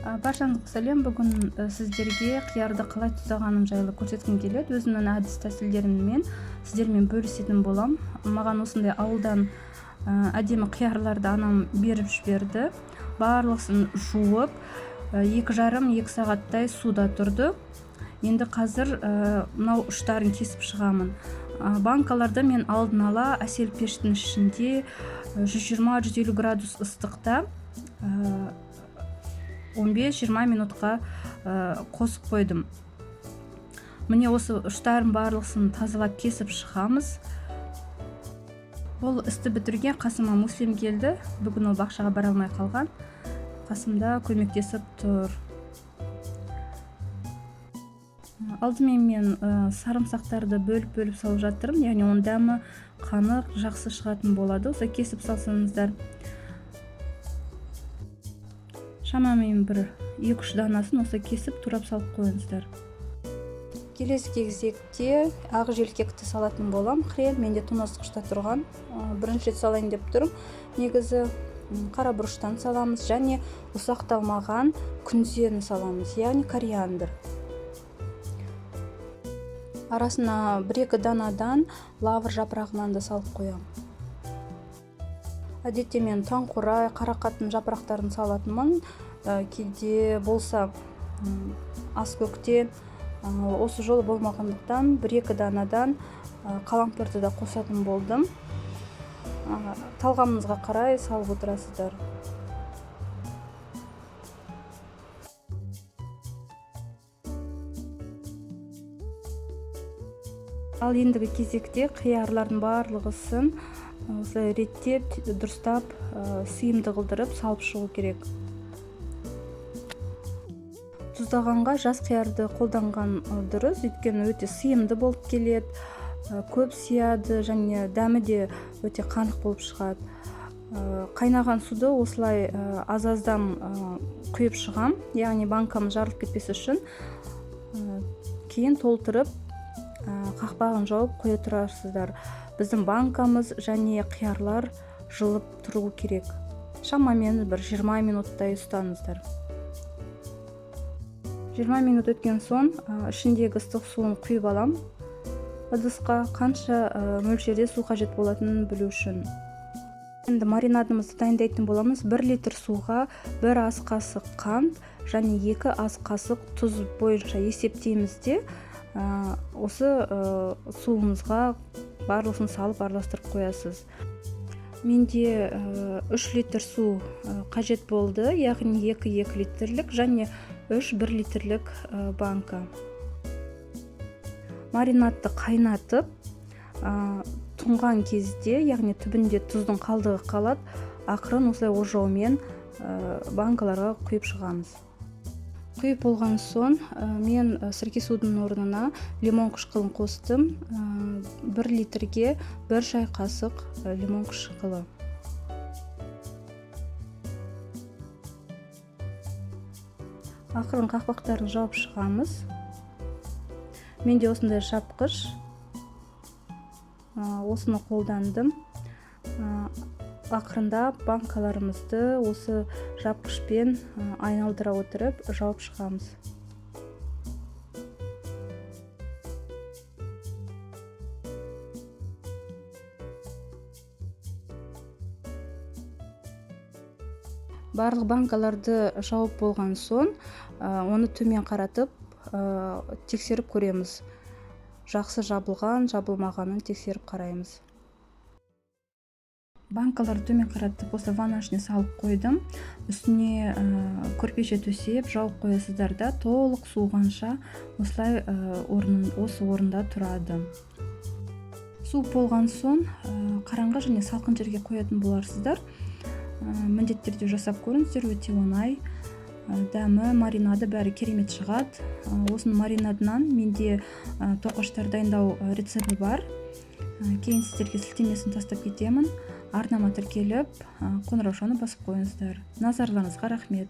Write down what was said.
Баршаңызға сәлем. Бүгін сіздерге қиярды қалай тұздағаным жайлы көрсеткім келеді. Өзімнің әдіс тәсілдеріммен сіздермен бөлісетін болам. Маған осындай ауылдан әдемі қиярларды анам беріп жіберді. Барлығын жуып, 2,5-2 сағаттай суда тұрды. Енді қазір мынау ұштарын кесіп шығамын. Банкаларды мен алдын ала әсел пештің ішінде 120-150 градус ыстықта 15-20 минутқа қосып қойдым. Міне осы ұштарын барлығын тазалап кесіп шығамыз. Бұл істі бітірген қасыма Муслим келді. Бүгін ол бақшаға бара алмай қалған. Қасымда көмектесіп тұр. Алдымен мен сарымсақтарды бөліп салып жатырмын. Яғни оның дәмі қанық, жақсы шығатын болады. Осылай кесіп салсаңыздар. Шамамен бір 2-3 данасын осылай кесіп турап салып қойыңыздар. Келесі кезекте ақ желкекті салатын болам. Хрен менде тоңазытқышта тұрған. Бірінші рет салайын деп тұрмын. Негізі қара бұрыштан саламыз және ұсақталмаған күнзені саламыз, яғни кориандр. Арасына 1-2 данадан лавр жапырағынан да салып қоям. Әдетте мен таңқурай, қарақаттың жапырақтарын салатынмын. Кейде болса ас көкте осы жолы болмағандықтан 1-2 данадан қалампырды да қосатын болдым. Талғамыңызға қарай салып отырасыздар. Ал ендігі кезекте қиярлардың барлығысын осылай реттеп, дұрыстап, сыйымды қылдырып салып шығу керек. Тұздағанға жас қиярды қолданған дұрыс, өйткені өте сыйымды болып келеді, көп сияды және дәмі де өте қанық болып шығады. Қайнаған суды осылай аз-аздан құйып шығам, яғни банкам жарылып кетпес үшін. Кейін толтырып қақпағын жауып қоя тұрарсыздар. Біздің банкамыз және қиярлар жылып тұру керек. Шамамен бір 20 минуттай ұстаңыздар. 20 минут өткен соң ішіндегі ыстық суын құйып алам. Ыдысқа қанша мөлшерде су қажет болатынын білу үшін. Енді маринадымызды дайындайтын боламыз. 1 литр суға 1 ас қасық қант және 2 ас қасық тұз бойынша есептейміз де осы суыңызға барлығын салып араластырып қоясыз. Менде 3 литр су қажет болды, яғни 2 литрлік және 1 литрлік банка. Маринадты қайнатып, тұнған кезде, яғни түбінде тұздың қалдығы қалады, ақырын осылай ожаумен банкаларға құйып шығамыз. Құйып болған соң мен сірке судың орнына лимон қышқылын қостым. 1 литрге 1 шай қасық лимон қышқылы. Ақырын қақпақтарын жауып шығамыз. Менде осындай жапқыш. Осыны қолдандым. Ақырында банкаларымызды осы жапқышпен айналдыра отырып жауып шығамыз. Барлық банкаларды жауып болған соң, оны төмен қаратып тексеріп көреміз. Жақсы жабылған, жабылмағанын тексеріп қараймыз. Банкаларды төмен қаратып, осы ваннашіне салып қойдым. Үстіне көрпеше төсеп, жауып қоясыздар да, толық суығанша осылай осы орында тұрады. Суып болған соң, қараңғы және салқын жерге қоятын боларсыздар. Міндеттерді жасап көріңіздер, өте оңай. Дәмі, маринады бәрі керемет шығады. Осының маринадынан менде тоқаштар дайындау рецепті бар. Кейін сіздерге сілтемесін тастап кетемін. Арнама тіркеліп, қоңыраушаны басып қойыңыздар. Назарларыңызға рахмет.